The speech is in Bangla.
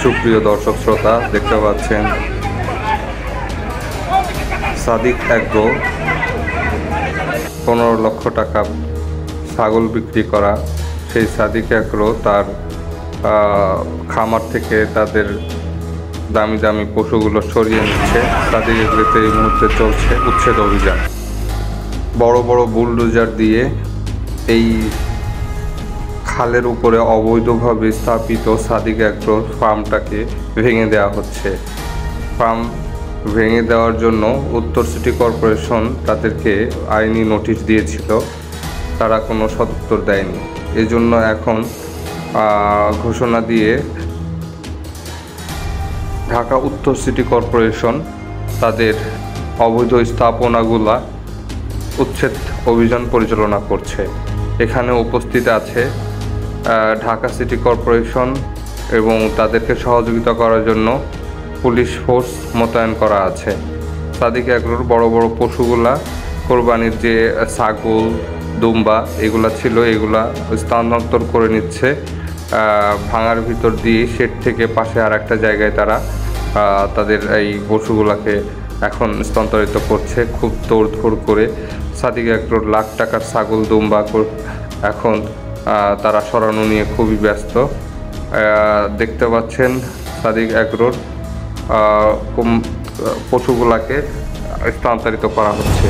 সুপ্রিয় দর্শক শ্রোতা, দেখতে পাচ্ছেন সাদিক অ্যাগ্রো 15 লক্ষ টাকা ছাগল বিক্রি করা। সেই সাদিক অ্যাগ্রো তার খামার থেকে তাদের দামি দামি পশুগুলো সরিয়ে নিচ্ছে। সাদিক অ্যাগ্রোতে এই মুহূর্তে চলছে উচ্ছেদ অভিযান। বড় বড় বুলডোজার দিয়ে এই খালের উপরে অবৈধভাবে স্থাপিত সাদিক অ্যাগ্রো ফার্মটাকে ভেঙে দেওয়া হচ্ছে। ফার্ম ভেঙে দেওয়ার জন্য উত্তর সিটি কর্পোরেশন তাদেরকে আইনি নোটিশ দিয়েছিল, তারা কোনো সদুত্তর দেয়নি। এজন্য এখন ঘোষণা দিয়ে ঢাকা উত্তর সিটি কর্পোরেশন তাদের অবৈধ স্থাপনাগুলা উচ্ছেদ অভিযান পরিচালনা করছে। এখানে উপস্থিত আছে ঢাকা সিটি কর্পোরেশন এবং তাদেরকে সহযোগিতা করার জন্য পুলিশ ফোর্স মোতায়েন করা আছে। সাদিক অ্যাগ্রোর বড় বড় পশুগুলা, কোরবানির যে ছাগল দুম্বা এগুলা ছিল, এগুলা স্থানান্তর করে নিচ্ছে ভাঙার ভিতর দিয়ে শেড থেকে পাশে আর একটা জায়গায় তারা তাদের এই পশুগুলাকে এখন স্থানান্তরিত করছে খুব দৌড় করে। সাদিক অ্যাগ্রোর লাখ টাকার ছাগল দুম্বা এখন তারা সরানো নিয়ে খুবই ব্যস্ত। দেখতে পাচ্ছেন সাদিক অ্যাগ্রোর পশুগুলাকে স্থানান্তরিত করা হচ্ছে।